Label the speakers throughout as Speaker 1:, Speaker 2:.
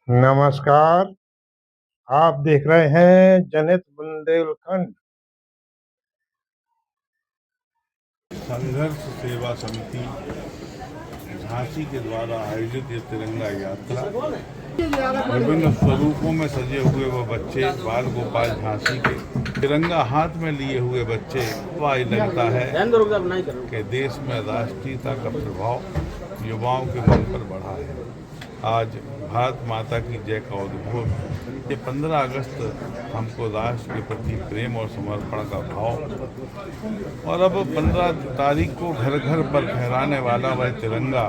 Speaker 1: नमस्कार, आप देख रहे हैं जनित बुंदेलखंड।
Speaker 2: संघर्ष सेवा समिति झांसी के द्वारा आयोजित ये तिरंगा यात्रा, विभिन्न स्वरूपों में सजे हुए वो बच्चे, बाल गोपाल झांसी के तिरंगा हाथ में लिए हुए बच्चे, वाई लगता है कि देश में राष्ट्रीयता का प्रभाव युवाओं के मन पर बढ़ा है। आज भारत माता की जय का उद्घोष, ये 15 अगस्त हमको राष्ट्र के प्रति प्रेम और समर्पण का भाव, और अब 15 तारीख को घर घर पर फहराने वाला वह तिरंगा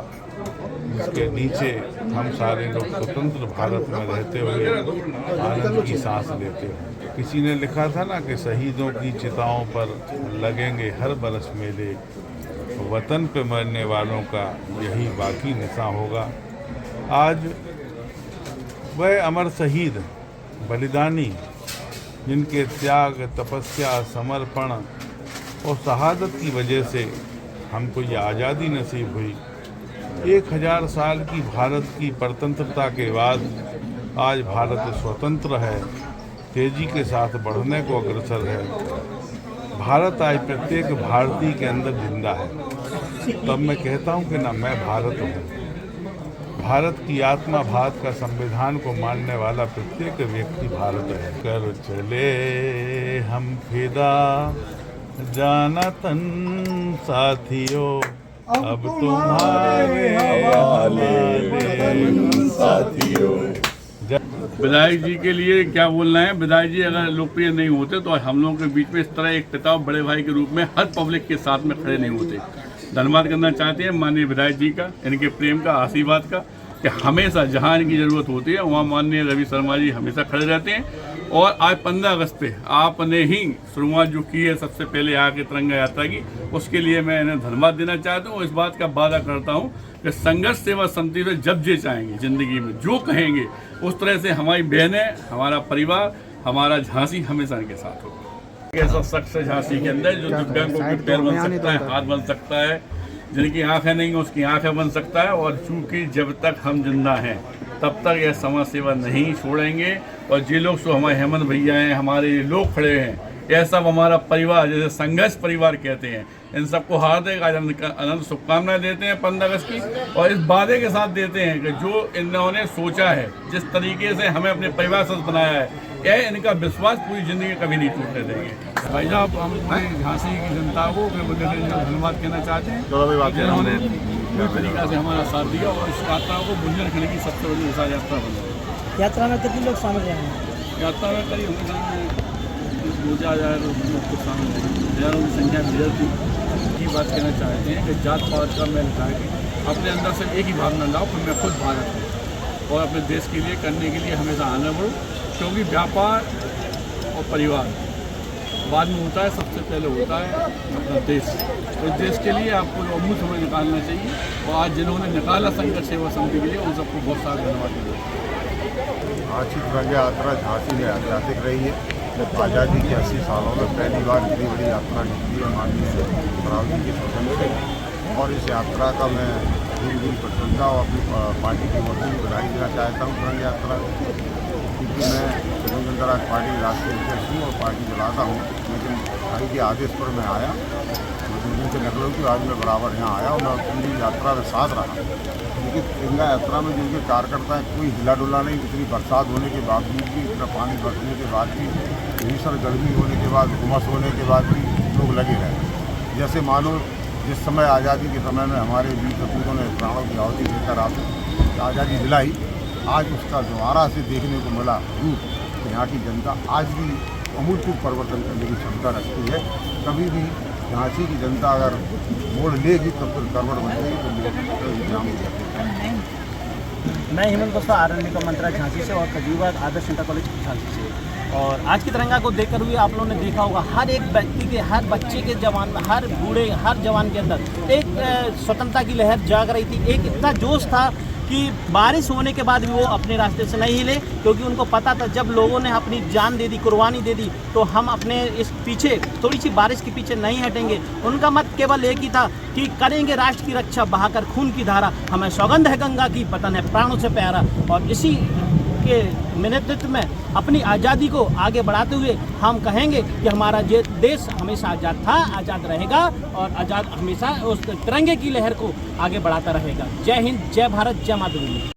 Speaker 2: जिसके नीचे हम सारे लोग स्वतंत्र भारत में रहते हुए आनंद की सांस लेते हैं। किसी ने लिखा था ना कि शहीदों की चिताओं पर लगेंगे हर बरस मेले, वतन पे मरने वालों का यही बाकी निशान होगा। आज वह अमर शहीद बलिदानी जिनके त्याग, तपस्या, समर्पण और शहादत की वजह से हमको ये आज़ादी नसीब हुई। 1000 साल की भारत की परतंत्रता के बाद आज भारत स्वतंत्र है, तेजी के साथ बढ़ने को अग्रसर है। भारत आज प्रत्येक भारतीय के अंदर जिंदा है। तब मैं कहता हूँ कि ना मैं भारत हूँ। भारत की आत्मा, भारत का संविधान को मानने वाला प्रत्येक व्यक्ति भारत है। कर चले हम फिदा जाना तन साथियों, अब तुम्हारे हवाले साथियों।
Speaker 3: विधायक जी के लिए क्या बोलना है। विधायक जी अगर लोकप्रिय नहीं होते तो हम लोगों के बीच में इस तरह एक पिता और बड़े भाई के रूप में हर पब्लिक के साथ में खड़े नहीं होते। धन्यवाद करना चाहते हैं माननीय विधायक जी का, इनके प्रेम का, आशीर्वाद का, कि हमेशा जहां इनकी ज़रूरत होती है वहाँ माननीय रवि शर्मा जी हमेशा खड़े रहते हैं। और आज 15 अगस्त पे आपने ही शुरुआत जो की है सबसे पहले आके तिरंगा यात्रा की, उसके लिए मैं इन्हें धन्यवाद देना चाहता हूँ। इस बात का वादा करता हूँ कि संघर्ष सेवा समिति से जब जे चाहेंगे ज़िंदगी में जो कहेंगे उस तरह से हमारी बहनें, हमारा परिवार, हमारा झांसी हमेशा इनके साथ होगा। ऐसा शख्स है झांसी के अंदर जो दिव्यांगों के पैर बन सकता है, हाथ बन सकता है, जिनकी आंखें नहीं हैं उसकी आंखें बन सकता है। और चूँकि जब तक हम जिंदा हैं तब तक यह समाज सेवा नहीं छोड़ेंगे। और जो लोग सो हमारे हेमंत भैया हैं, हमारे लोग खड़े हैं, यह सब हमारा परिवार, जैसे संघर्ष परिवार कहते हैं, इन सबको हार्दिक अनंत शुभकामनाएं देते हैं 15 अगस्त की। और इस वादे के साथ देते हैं कि जो इन्होंने सोचा है, जिस तरीके से हमें अपने परिवार से बनाया है, यह इनका विश्वास पूरी ज़िंदगी कभी नहीं टूटने देंगे। भाई साहब, हम पूरी झांसी की जनता को धन्यवाद कहना चाहते हैं जिन्होंने पूरी तरीका से हमारा साथ दिया और इस यात्रा को बुंदेलखंड की सबसे बड़ी विशाल यात्रा बनी।
Speaker 4: यात्रा में कितने लोग शामिल रहे हैं?
Speaker 3: यात्रा में करीब 2,000 लोग को शामिल हैं, हज़ारों की संख्या में थी। की बात कहना चाहते हैं कि जात पात का मैं लिखा कि अपने अंदर से एक ही भावना लाओ कि मैं खुद भारत हूँ और अपने देश के लिए करने के लिए हमेशा आगे बढ़ूँ। क्योंकि व्यापार और परिवार बाद में होता है, सबसे पहले होता है अपना देश। तो देश के लिए आपको अमूल समय निकालना चाहिए। और आज जिन्होंने निकाला संघर्ष सेवा समिति के लिए उन सबको बहुत सारा धन्यवाद देना।
Speaker 5: आज की तिरंगा यात्रा झांसी में ऐतिहासिक रही है। आज़ादी के 80 सालों में पहली बार इतनी बड़ी यात्रा निकली है माननीय राव जी के स्वतंत्र से। और इस यात्रा का मैं दिल प्रशंसा और अपनी पार्टी की ओर से बधाई देना चाहता हूँ तिरंगा यात्रा, क्योंकि मैं जनता राज पार्टी राष्ट्रीय अध्यक्ष हूँ और पार्टी चलाता हूँ। लेकिन भाई के आदेश पर मैं आया, मुझे दिन से निकलो कि आज मैं बराबर यहाँ आया और मैं पूरी यात्रा में साथ रहा। लेकिन तिरंगा यात्रा में जिनके कार्यकर्ता हैं, कोई हिला डुला नहीं। इतनी बरसात होने के बावजूद भी, इतना पानी बरसने के बाद भी, भीषण गर्मी होने के बाद, उमस होने के बाद भी लोग लगे रहे। जैसे मानो जिस समय आज़ादी के समय में हमारे वीर सपूतों ने प्राणों की आहुति देकर आज़ादी दिलाई, आज उसका दोबारा से देखने को मिला रूप। तो यहाँ की जनता आज भी अमूलचूल परिवर्तन करने की क्षमता रखती है। कभी भी झांसी की जनता अगर मोड़ लेगी तब तो करवट बनेगी तो इंतजाम हो जाते हैं।
Speaker 4: मैं हेमंत बस्ता आरण्य का मंत्रा झांसी से और खजूरबाग आदर्श इंटर कॉलेज झांसी से। और आज की तिरंगा को देखकर हुए आप लोगों ने देखा होगा हर एक व्यक्ति के, हर बच्चे के जवान में, हर बूढ़े, हर जवान के अंदर एक स्वतंत्रता की लहर जाग रही थी। एक इतना जोश था कि बारिश होने के बाद भी वो अपने रास्ते से नहीं हिले, क्योंकि उनको पता था जब लोगों ने अपनी जान दे दी, कुर्बानी दे दी, तो हम अपने इस पीछे थोड़ी सी बारिश के पीछे नहीं हटेंगे। उनका मत केवल एक ही था कि करेंगे राष्ट्र की रक्षा, बहाकर खून की धारा, हमें सौगंध है गंगा की, वतन है प्राणों से प्यारा। और इसी के नेतृत्व में अपनी आज़ादी को आगे बढ़ाते हुए हम कहेंगे कि हमारा ये देश हमेशा आज़ाद था, आज़ाद रहेगा और आज़ाद हमेशा उस तिरंगे की लहर को आगे बढ़ाता रहेगा। जय हिंद, जय भारत, जय मातृभूमि।